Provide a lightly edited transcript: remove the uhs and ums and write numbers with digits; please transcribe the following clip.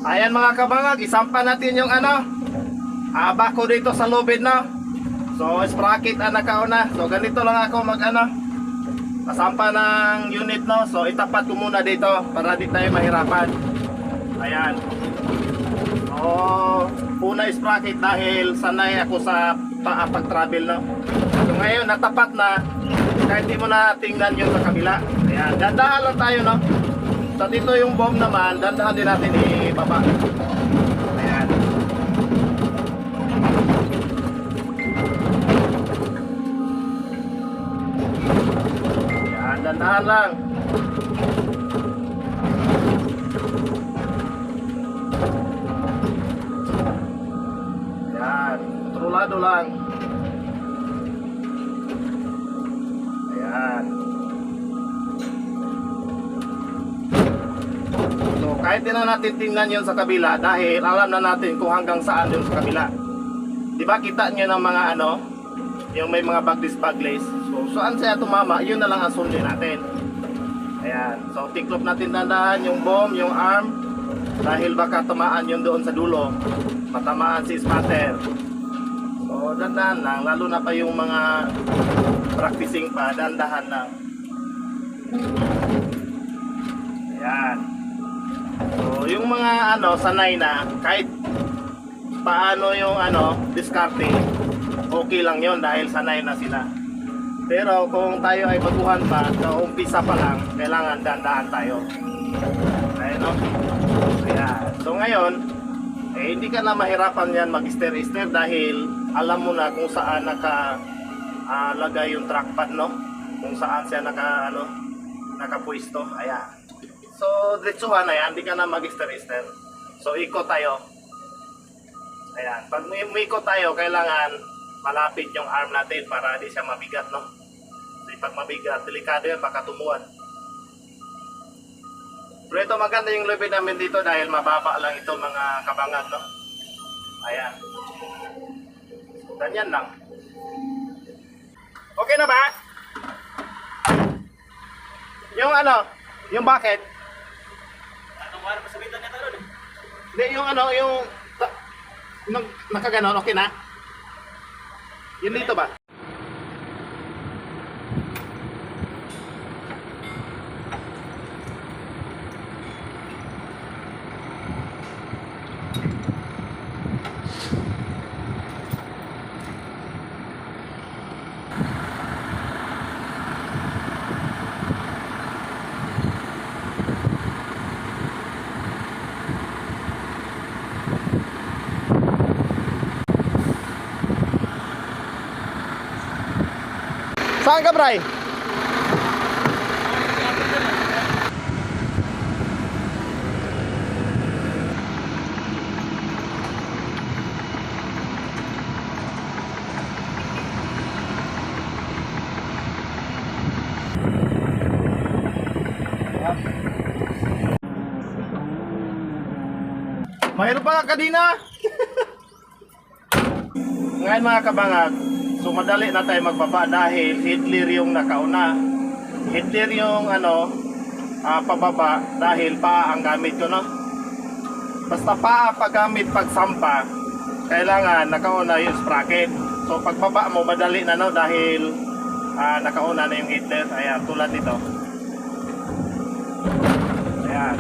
Ayan mga kabangag, isampa natin yung ano, bako dito sa lubid, no. So sprocket ang nakauna. So ganito lang ako mag ano, pasampa ng unit, no. So itapat ko muna dito para di tayo mahirapan. Ayan. So una sprocket dahil sanay ako sa pag-travel, no. So ngayon natapat na, kahit di mo na tingnan yung sa kabila. Ayan, dandahan lang tayo, no. So dito yung bomb naman, dandahan din natin ibaba. Ayan. Ayan, dandahan lang. Ayan, kontrolado lang. Ayan. So kahit di na natin tingnan yun sa kabila dahil alam na natin kung hanggang saan yun sa kabila. Diba kita nyo ng mga ano, yung may mga baglace. So saan siya tumama, yun na lang ang sundin natin. Ayan, so tiklop natin dandahan yung bomb, yung arm, dahil baka tamaan yun doon sa dulo, matamaan si spatter. So dandahan lang, lalo na pa yung mga practicing pa, dandahan lang. Ayan. So yung mga ano, sanay na, kahit paano yung ano, diskarte, okay lang yun dahil sanay na sila. Pero kung tayo ay baguhan pa, so umpisa pa lang, kailangan dandahan tayo. Ayan, no? Ayan. So ngayon, hindi ka na mahirapan yan mag-steer-steer dahil alam mo na kung saan lagay yung trackpad, no? Kung saan siya nakapwesto. Ayan. So diretsuhan na yan, hindi ka na mag-steer-steer. So ikot tayo. Ayan. Pag umikot tayo, kailangan malapit yung arm natin para di siya mabigat, no? So pag mabigat, delikado yan, baka tumuan. Pero ito maganda yung lubid namin dito dahil mababa lang ito mga kabangag, no? Ayan. Ganyan lang. Okay na ba? Yung ano, yung bucket. Anong wala pa sabitan niya talo? Hindi, yung ano, yung nakaganon, okay na? Yun dito ba? Saan ka, Bray? Mayroon pa nga kadina. Ngayon mga kabangag, so madali na tayo magbaba dahil headleer yung nakauna. Headleer yung ano, pababa dahil paa ang gamit ko, no? Basta paa paggamit pagsampa, kailangan nakauna yung sprocket. So pagbaba mo madali na, no? Dahil nakauna na yung headleer. Ayan, tulad nito. Ayan.